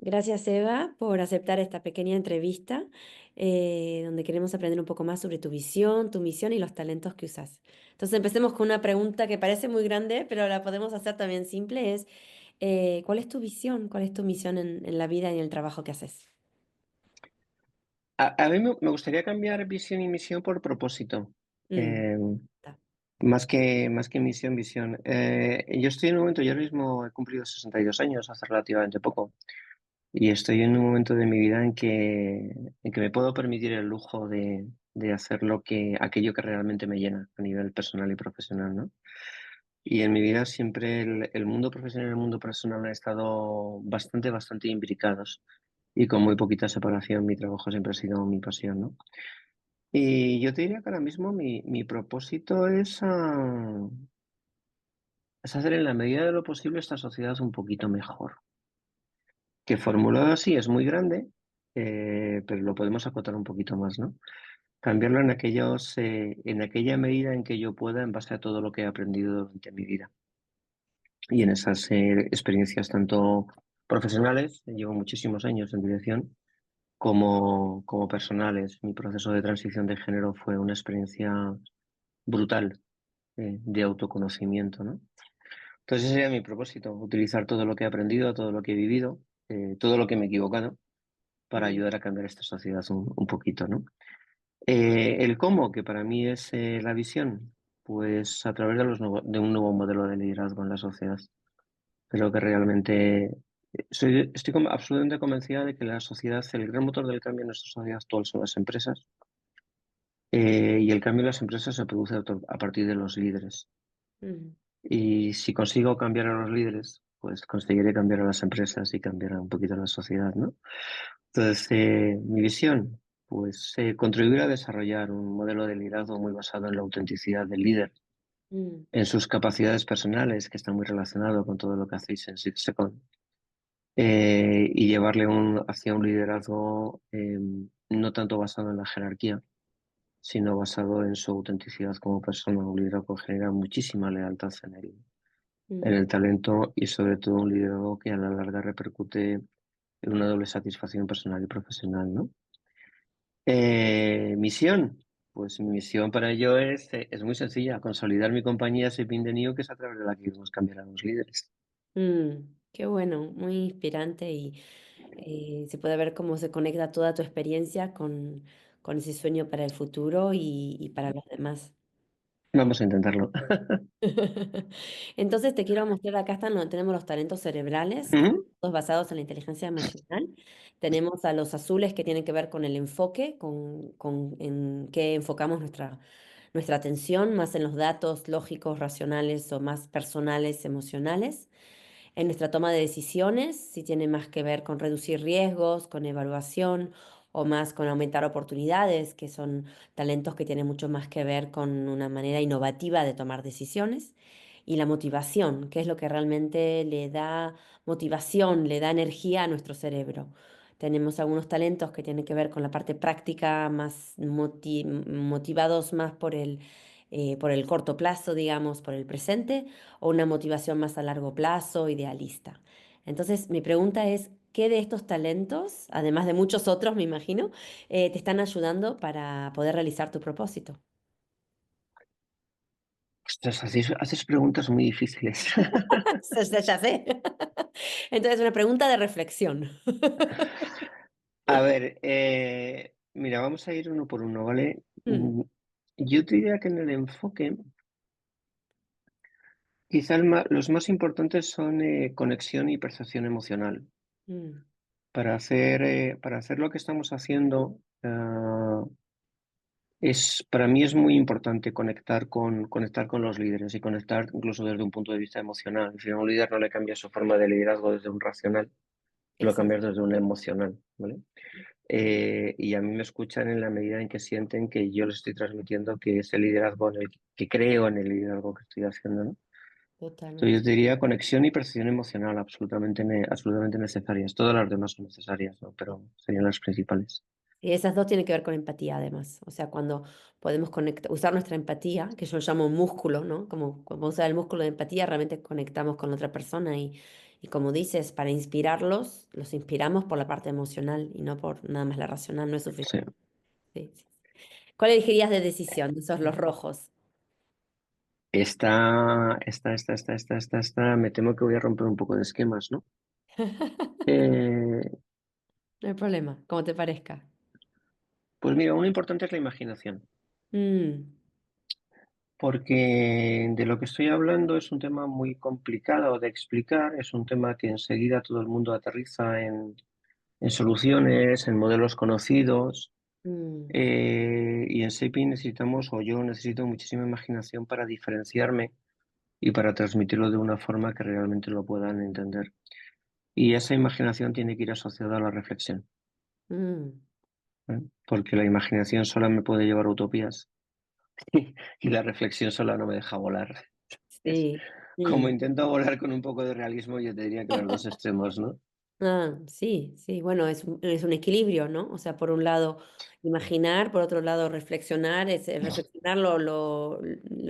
Gracias, Eva, por aceptar esta pequeña entrevista donde queremos aprender un poco más sobre tu visión, tu misión y los talentos que usas. Entonces, empecemos con una pregunta que parece muy grande, pero la podemos hacer también simple, es ¿cuál es tu visión? ¿Cuál es tu misión en la vida y en el trabajo que haces? A mí me gustaría cambiar visión y misión por propósito, Mm, eh, ta. más que misión, visión. Yo estoy en un momento, yo ahora mismo he cumplido 62 años hace relativamente poco, y estoy en un momento de mi vida en que me puedo permitir el lujo de hacer aquello que realmente me llena a nivel personal y profesional, ¿no? Y en mi vida siempre el mundo profesional y el mundo personal han estado bastante imbricados y con muy poquita separación. Mi trabajo siempre ha sido mi pasión, ¿no? Y yo te diría que ahora mismo mi propósito es hacer en la medida de lo posible esta sociedad un poquito mejor. Que formulado así es muy grande, pero lo podemos acotar un poquito más, ¿no? Cambiarlo en aquella medida en que yo pueda, en base a todo lo que he aprendido durante mi vida. Y en esas experiencias tanto profesionales, llevo muchísimos años en dirección, como personales. Mi proceso de transición de género fue una experiencia brutal de autoconocimiento, ¿no? Entonces ese sería mi propósito, utilizar todo lo que he aprendido, todo lo que he vivido, todo lo que me he equivocado para Mm, ayudar a cambiar esta sociedad un poquito, ¿no? El cómo, que para mí es la visión, pues a través de un nuevo modelo de liderazgo en la sociedad. Creo que realmente estoy absolutamente convencida de que la sociedad, el gran motor del cambio en nuestra sociedad actual son las empresas, y el cambio en las empresas se produce a partir de los líderes. mm, Y si consigo cambiar a los líderes, pues conseguiré cambiar a las empresas y cambiar un poquito a la sociedad, ¿no? Entonces, mi visión, pues contribuir a desarrollar un modelo de liderazgo muy basado en la autenticidad del líder, mm, en sus capacidades personales, que está muy relacionado con todo lo que hacéis en Six Second, y llevarle hacia un liderazgo no tanto basado en la jerarquía, sino basado en su autenticidad como persona. Un liderazgo que genera muchísima lealtad en mm. el talento y sobre todo un liderazgo que a la larga repercute en una doble satisfacción personal y profesional, ¿no? Misión. Pues mi misión para ello es muy sencilla, consolidar mi compañía Sepin de New, que es a través de la que queremos cambiar a los líderes. Qué bueno, muy inspirante y se puede ver cómo se conecta toda tu experiencia con ese sueño para el futuro y para los demás. Vamos a intentarlo. Entonces te quiero mostrar, acá están, tenemos los talentos cerebrales, que Ujú. son todos basados en la inteligencia emocional. Tenemos a los azules que tienen que ver con el enfoque, con en qué enfocamos nuestra atención, más en los datos lógicos, racionales o más personales, emocionales. En nuestra toma de decisiones, si tiene más que ver con reducir riesgos, con evaluación o más con aumentar oportunidades, que son talentos que tienen mucho más que ver con una manera innovativa de tomar decisiones. Y la motivación, que es lo que realmente le da motivación, le da energía a nuestro cerebro. Tenemos algunos talentos que tienen que ver con la parte práctica, más motivados más por el corto plazo, digamos, por el presente, o una motivación más a largo plazo, idealista. Entonces, mi pregunta es, ¿qué de estos talentos, además de muchos otros, me imagino, te están ayudando para poder realizar tu propósito? Ostras, haces preguntas muy difíciles. Ya sé. Entonces, una pregunta de reflexión. A ver, mira, vamos a ir uno por uno, ¿vale? Mm, Yo te diría que en el enfoque, quizá los más importantes son conexión y percepción emocional. mm, Para hacer lo que estamos haciendo, para mí es muy importante conectar con los líderes y conectar incluso desde un punto de vista emocional. Si a un líder no le cambia su forma de liderazgo desde un racional, lo exacto. cambias desde un emocional, ¿vale? Y a mí me escuchan en la medida en que sienten que yo les estoy transmitiendo que ese liderazgo que creo en el liderazgo que estoy haciendo, ¿no? Entonces yo Totalmente. te diría conexión y percepción emocional absolutamente necesarias. Todas las demás son necesarias, ¿no? Pero serían las principales. Y esas dos tienen que ver con empatía, además. O sea, cuando podemos usar nuestra empatía, que yo llamo músculo, ¿no? Como cuando usar el músculo de empatía, realmente conectamos con la otra persona Y como dices, para inspirarlos, los inspiramos por la parte emocional y no por nada más la racional, no es Sí. suficiente. Sí, sí. ¿Cuál elegirías de decisión de esos los rojos? Me temo que voy a romper un poco de esquemas, ¿no? Eh, No hay problema, como te parezca. pues mira, uno importante es la imaginación, Mm, porque de lo que estoy hablando es un tema muy complicado de explicar, es un tema que enseguida todo el mundo aterriza en soluciones, en modelos conocidos, mm, y en SEPI necesitamos, o yo necesito muchísima imaginación para diferenciarme y para transmitirlo de una forma que realmente lo puedan entender. Y esa imaginación tiene que ir asociada a la reflexión, mm. ¿eh? Porque la imaginación sola me puede llevar a utopías y la reflexión sola no me deja volar. Es- Sí. Como Mm. intento volar con un poco de realismo, yo te diría que los dos extremos, ¿no? Ah, sí, sí, bueno, es un equilibrio, ¿no? O sea, por un lado imaginar, por otro lado reflexionar, reflexionar lo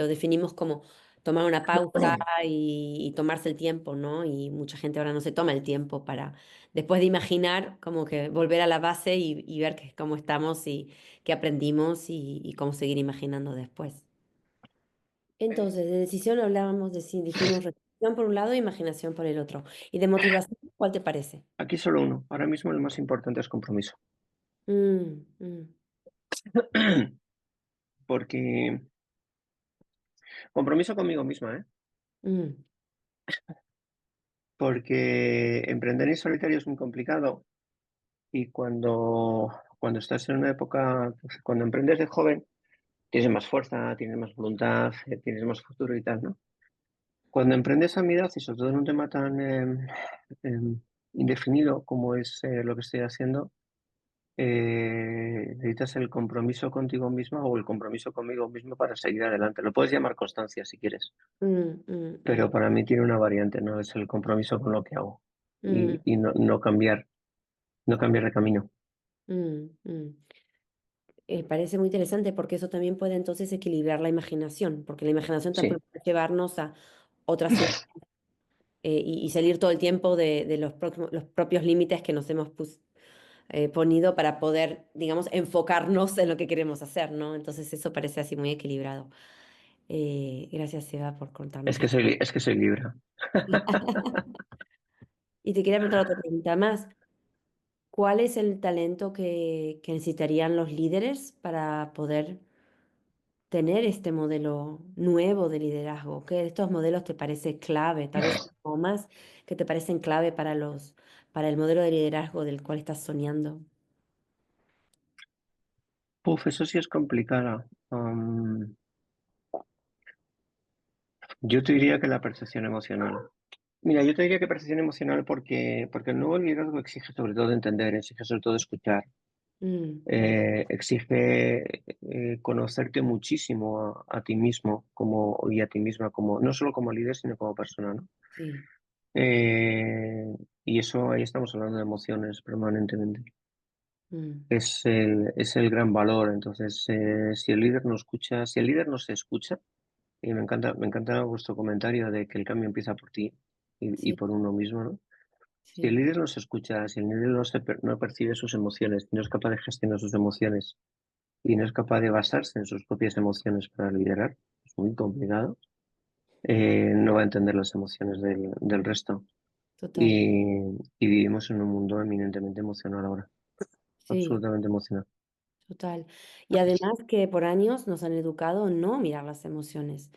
definimos como tomar una pausa y tomarse el tiempo, ¿no? Y mucha gente ahora no se toma el tiempo para, después de imaginar, como que volver a la base y ver cómo estamos y qué aprendimos y cómo seguir imaginando después. Entonces, de decisión hablábamos de si dijimos reflexión por un lado e imaginación por el otro. ¿Y de motivación, cuál te parece? Aquí solo uno. Ahora mismo el más importante es compromiso. Mm, mm, Porque compromiso conmigo misma, ¿eh? mm, Porque emprender en solitario es muy complicado y cuando estás en una época, pues, cuando emprendes de joven, tienes más fuerza, tienes más voluntad, tienes más futuro y tal, ¿no? Cuando emprendes a mi edad y sobre todo en un tema tan indefinido como es lo que estoy haciendo, necesitas el compromiso contigo misma o el compromiso conmigo mismo para seguir adelante. Lo puedes llamar constancia si quieres, mm, mm, pero para mí tiene una variante, ¿no? Es el compromiso con lo que hago mm, y no cambiar de camino. mm, mm. Parece muy interesante porque eso también puede entonces equilibrar la imaginación, porque la imaginación también Sí, puede llevarnos a otras ideas y salir todo el tiempo de los propios límites que nos hemos ponido para poder, digamos, enfocarnos en lo que queremos hacer, ¿no? Entonces eso parece así muy equilibrado. Gracias, Eva, por contarnos esto. es que soy Libra. Y te quería preguntar otra pregunta más. ¿Cuál es el talento que necesitarían los líderes para poder tener este modelo nuevo de liderazgo? ¿Qué de estos modelos te parece clave? Tal vez o más que te parecen clave para para el modelo de liderazgo del cual estás soñando. Uf, eso sí es complicada. Yo te diría que la percepción emocional. Mira, yo te diría que percepción emocional porque el nuevo liderazgo exige sobre todo entender, exige sobre todo escuchar, Mm, exige conocerte muchísimo a ti mismo y a ti misma, como, no solo como líder, sino como persona, ¿no? sí, Eh, y eso ahí estamos hablando de emociones permanentemente. mm, Es el gran valor. Entonces, si el líder no escucha, si el líder no se escucha, y me encanta vuestro comentario de que el cambio empieza por ti y sí, por uno mismo, ¿no? Si el sí, líder no se escucha, si el líder no percibe sus emociones, no es capaz de gestionar sus emociones y no es capaz de basarse en sus propias emociones para liderar, es muy complicado, no va a entender las emociones del resto. total, Y, y vivimos en un mundo eminentemente emocional ahora, sí. absolutamente emocional. Total. Y además que por años nos han educado en no mirar las emociones.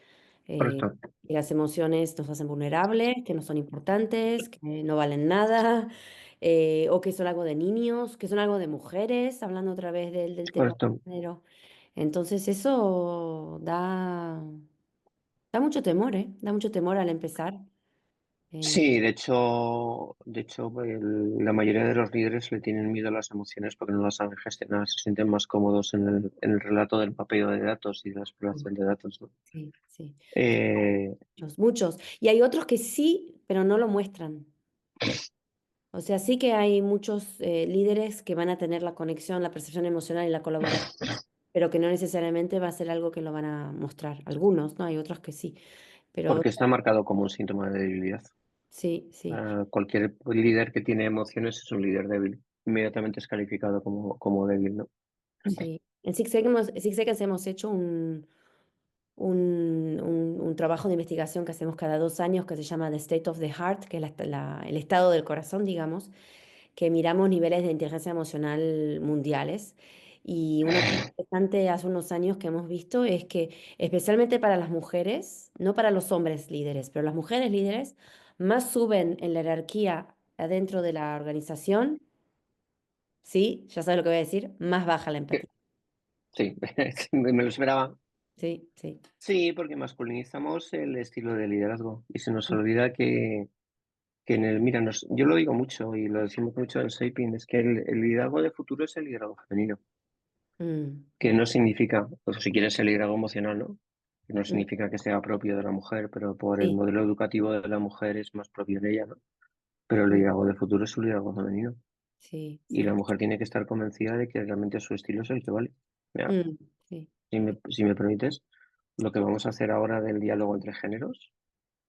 Eh, Correcto, y las emociones nos hacen vulnerables, que no son importantes, que no valen nada, o que son algo de niños, que son algo de mujeres, hablando otra vez del tema correcto. de género. Entonces eso da mucho temor, ¿eh? Da mucho temor al empezar. Eh, Sí, de hecho, la mayoría de los líderes le tienen miedo a las emociones porque no las saben gestionar, se sienten más cómodos en el relato del papel de datos y de la exploración de datos, ¿no? sí, sí. Eh, Muchos, muchos. Y hay otros que sí, pero no lo muestran. O sea, sí que hay muchos líderes que van a tener la conexión, la percepción emocional y la colaboración, pero que no necesariamente va a ser algo que lo van a mostrar. Algunos, ¿no? Hay otros que sí, pero porque está marcado como un síntoma de debilidad. sí, sí, Cualquier líder que tiene emociones es un líder débil. Inmediatamente es calificado como débil, ¿no? sí. En Six Seconds hemos hecho un trabajo de investigación que hacemos cada 2 años que se llama The State of the Heart, que es el estado del corazón, digamos, que miramos niveles de inteligencia emocional mundiales. Y una cosa interesante hace unos años que hemos visto es que, especialmente para las mujeres, no para los hombres líderes, pero las mujeres líderes más suben en la jerarquía adentro de la organización, ¿sí? Ya sabes lo que voy a decir, más baja la empatía. Sí, me lo esperaba. Sí, sí. Sí, porque masculinizamos el estilo de liderazgo y se nos Mm, olvida que en el, mira, yo lo digo mucho y lo decimos mucho en Shaping, es que el liderazgo de futuro es el liderazgo femenino, mm, que no significa, pues si quieres el liderazgo emocional, ¿no? Que no mm. significa que sea propio de la mujer, pero por el Sí, modelo educativo de la mujer es más propio de ella, ¿no? Pero el mm, liderazgo de futuro es un liderazgo femenino sí, y la sí. mujer tiene que estar convencida de que realmente su estilo es el que vale. Mira, Mm, sí. si me permites, lo que vamos a hacer ahora del diálogo entre géneros,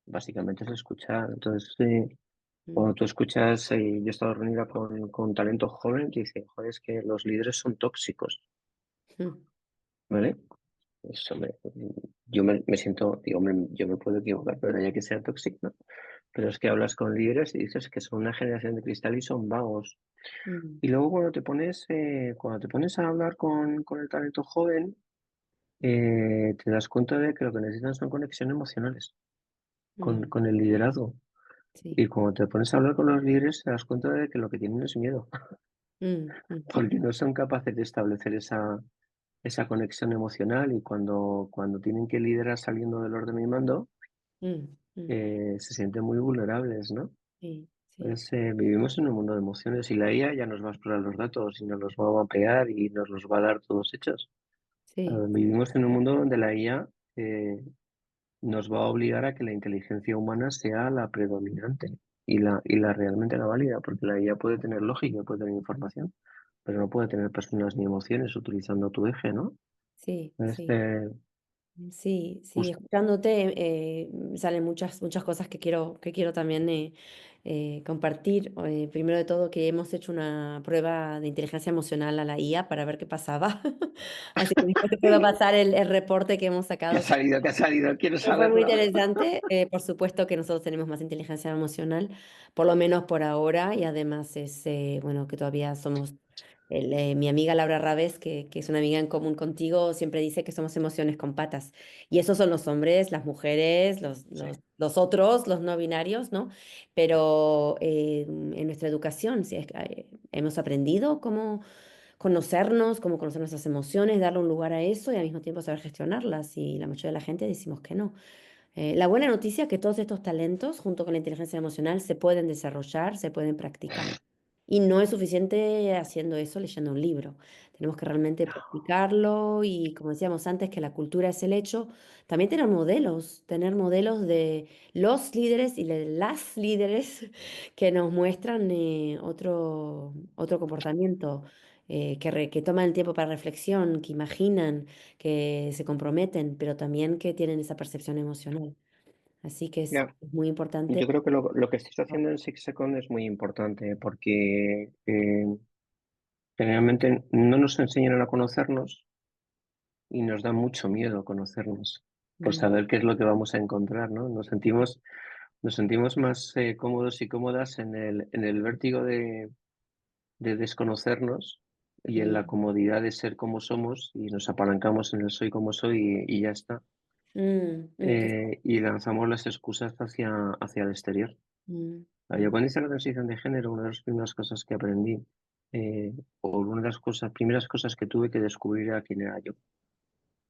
básicamente es escuchar. Entonces, Mm, cuando tú escuchas, yo he estado reunida con talento joven que dice, joder, es que los líderes son tóxicos, mm, ¿vale? Eso yo me siento, digo, hombre, yo me puedo equivocar, pero no hay que sea tóxico, ¿no? Pero es que hablas con líderes y dices que son una generación de cristal y son vagos. mm, Y luego cuando te pones a hablar con el talento joven, te das cuenta de que lo que necesitan son conexiones emocionales con, mm, con el liderazgo. sí. Y cuando te pones a hablar con los líderes, te das cuenta de que lo que tienen es miedo, Mm, mm, porque no son capaces de establecer esa conexión emocional y cuando tienen que liderar saliendo del orden y mando, mm, mm, se sienten muy vulnerables, ¿no? sí, sí, Entonces, vivimos en un mundo de emociones y la IA ya nos va a explorar los datos y nos los va a mapear y nos los va a dar todos hechos. sí, Vivimos en un mundo donde la IA nos va a obligar a que la inteligencia humana sea la predominante y la realmente la válida, porque la IA puede tener lógica, puede tener información, pero no puede tener personas ni emociones utilizando tu eje, ¿no? sí, sí. Este, Sí, sí, jus- escuchándote salen muchas cosas que quiero también compartir. Primero de todo, que hemos hecho una prueba de inteligencia emocional a la IA para ver qué pasaba. Así que después te puedo pasar el reporte que hemos ¿Qué ha sacado. salido? ¿Qué ha salido? Quiero Que fue muy saberlo. interesante. Por supuesto que nosotros tenemos más inteligencia emocional, por lo menos por ahora, y además es, bueno, que todavía somos, mi amiga Laura Rabes, que es una amiga en común contigo, siempre dice que somos emociones con patas. Y esos son los hombres, las mujeres, los, Sí, los, los otros, los no binarios, ¿no? Pero en nuestra educación sí, hemos aprendido cómo conocernos, cómo conocer nuestras emociones, darle un lugar a eso y al mismo tiempo saber gestionarlas. Y la mayoría de la gente decimos que no. La buena noticia es que todos estos talentos, junto con la inteligencia emocional, se pueden desarrollar, se pueden practicar. Y no es suficiente haciendo eso leyendo un libro. Tenemos que realmente practicarlo y, como decíamos antes, que la cultura es el hecho. También tener modelos de los líderes y de las líderes que nos muestran otro comportamiento, que toman el tiempo para reflexión, que imaginan, que se comprometen, pero también que tienen esa percepción emocional. Así que es ya. muy importante. Yo creo que lo que estáis haciendo en Six Second es muy importante porque generalmente no nos enseñan a conocernos y nos da mucho miedo conocernos por Mm, saber qué es lo que vamos a encontrar, ¿no? Nos sentimos más cómodos y cómodas en el vértigo de desconocernos y en la mm, comodidad de ser como somos y nos apalancamos en el soy como soy y ya está. Y lanzamos las excusas hacia el exterior. mm, Yo mm, cuando hice la transición de género, una de las primeras cosas que aprendí, o una de las primeras cosas que tuve que descubrir era quién era yo.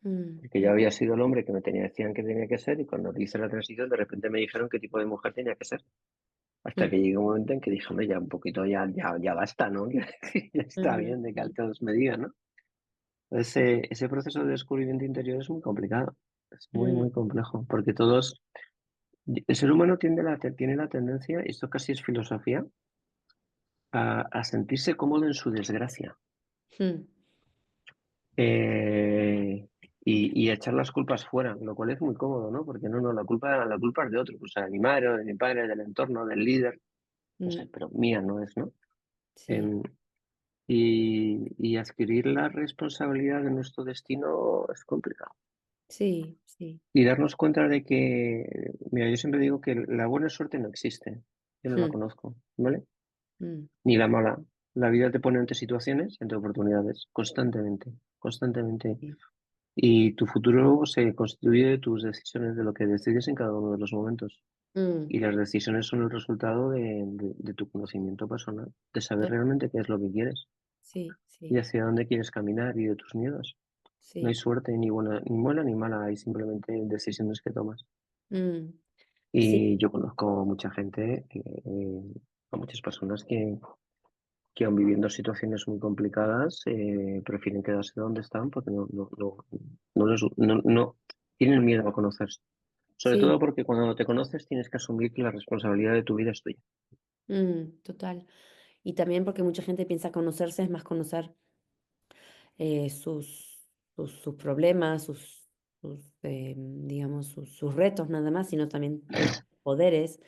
mm, Que yo mm, había sido el hombre que decían que tenía que ser y cuando hice la transición de repente me dijeron qué tipo de mujer tenía que ser. Hasta mm, que llegó un momento en que dije, hombre, ya un poquito, ya basta, ¿no? Ya está mm, bien de que mm, todos me digan, ¿no? Ese proceso de descubrimiento interior es muy complicado, es muy, mm, muy complejo, porque el ser humano tiene la tendencia, y esto casi es filosofía, a sentirse cómodo en su desgracia. mm, Eh, y echar las culpas fuera, lo cual es muy cómodo, ¿no? Porque no, la culpa es de otro, pues de mi madre, o de mi padre, del entorno, del líder, no sé, Mm, pero mía no es, ¿no? sí, Em, y adquirir la responsabilidad de nuestro destino es complicado. sí, sí. Y darnos cuenta de que, mira, yo siempre digo que la buena suerte no existe, yo no la Mm, conozco, ¿vale? mm, Ni la mala. La vida te pone ante situaciones, ante oportunidades, constantemente, constantemente. sí. Y tu futuro se constituye de tus decisiones, de lo que decides en cada uno de los momentos. Mm, Y las decisiones son el resultado de tu conocimiento personal, de saber realmente qué es lo que quieres sí, y sí, hacia dónde quieres caminar y de tus miedos. No hay sí. suerte ni buena ni mala, hay simplemente decisiones que tomas. Mm, sí, Y yo conozco mucha gente, a muchas personas que aun viviendo situaciones muy complicadas, prefieren quedarse donde están porque no tienen miedo a conocerse. Sobre sí, todo porque cuando te conoces tienes que asumir que la responsabilidad de tu vida es tuya. total. Y también porque mucha gente piensa conocerse es más conocer sus problemas, digamos, sus retos nada más, sino también conocer poderes,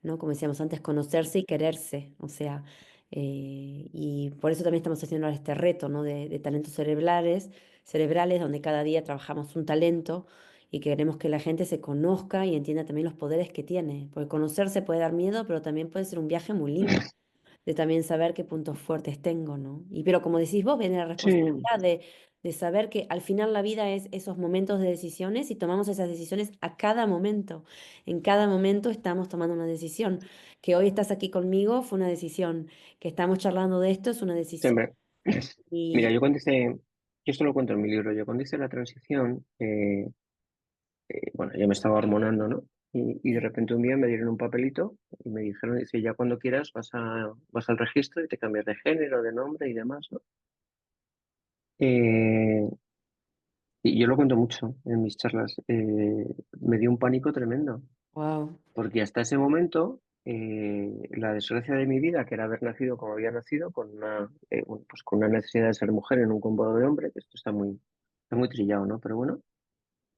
¿no? Como decíamos antes, conocerse y quererse, o sea, y por eso también estamos haciendo ahora este reto, ¿no? De talentos cerebrales, donde cada día trabajamos un talento y queremos que la gente se conozca y entienda también los poderes que tiene, porque conocerse puede dar miedo, pero también puede ser un viaje muy lindo de también saber qué puntos fuertes tengo, ¿no? Y pero como decís vos, viene la Sí, responsabilidad de saber que al final la vida es esos momentos de decisiones y tomamos esas decisiones a cada momento. En cada momento estamos tomando una decisión. Que hoy estás aquí conmigo fue una decisión. Que estamos charlando de esto es una decisión. siempre. Mira, Y yo esto lo cuento en mi libro, yo cuando hice la transición, bueno, ya me estaba hormonando, ¿no? Y de sí, repente un día me dieron un papelito y me dijeron, dice, ya cuando quieras vas al registro y te cambias de género, de nombre y demás, ¿no? Eh, y yo lo cuento mucho en mis charlas. Me dio un pánico tremendo, wow. porque hasta ese momento la desgracia de mi vida, que era haber nacido como había nacido, bueno, pues con una necesidad de ser mujer en un combo de hombre, que esto está muy trillado, ¿no? Pero bueno,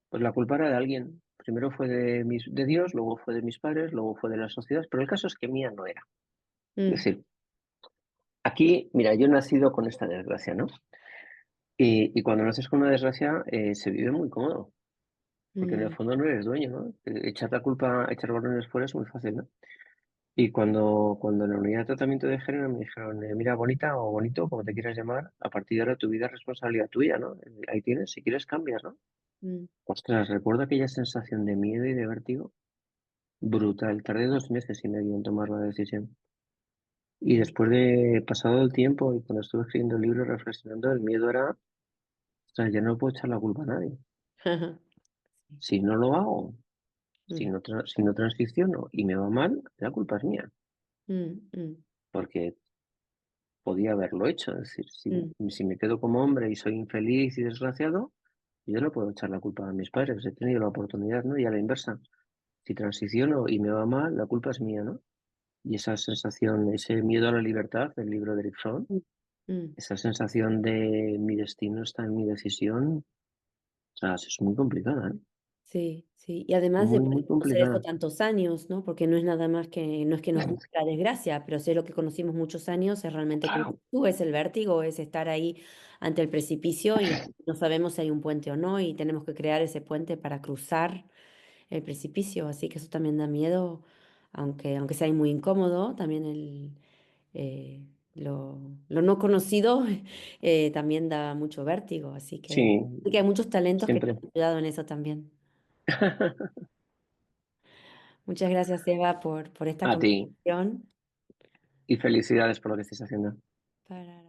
pues la culpa era de alguien. Primero fue de Dios, luego fue de mis padres, luego fue de la sociedad, pero el caso es que mía no era. Es Mm, decir, aquí, mira, yo he nacido con esta desgracia, ¿no? Y cuando naces con una desgracia se vive muy cómodo, porque en el mm, fondo no eres dueño, ¿no? Echar la culpa, echar balones fuera es muy fácil, ¿no? Y cuando en la unidad de tratamiento de género me dijeron, mira, bonita o bonito, como te quieras llamar, a partir de ahora tu vida es responsabilidad tuya, ¿no? Ahí tienes, si quieres cambias, ¿no? mm, Ostras, recuerdo aquella sensación de miedo y de vértigo brutal. Tardé 2 meses y medio en tomar la decisión. Y mm. después de pasado el tiempo y cuando estuve escribiendo el libro reflexionando, el miedo era, ostras, ya no puedo echar la culpa a nadie. Sí. Si no lo hago, Mm, si no transiciono y me va mal, la culpa es mía, mm, mm, porque podía haberlo hecho. Es decir, mm, si me quedo como hombre y soy infeliz y desgraciado, yo no puedo echar la culpa a mis padres, he tenido la oportunidad, ¿no? Y a la inversa, si transiciono y me va mal, la culpa es mía, ¿no? Y esa sensación, ese miedo a la libertad del libro de Eric Fromm, mm, mm. esa sensación de mi destino está en mi decisión, o sea, es muy complicada, ¿eh? Sí, sí. Y además Muy, después muy de conocer esto complicada. tantos años, ¿no? Porque no es nada más que, no es que nos guste la desgracia, pero si es lo que conocimos muchos años, es realmente como Claro. tú, es el vértigo, es estar ahí ante el precipicio y no sabemos si hay un puente o no, y tenemos que crear ese puente para cruzar el precipicio. Así que eso también da miedo, aunque sea muy incómodo, también lo no conocido también da mucho vértigo. Sí, Así que hay muchos talentos que te siempre. han ayudado en eso también. Muchas gracias, Eva, por esta A ti. conversación. Y felicidades por lo que estés haciendo. Para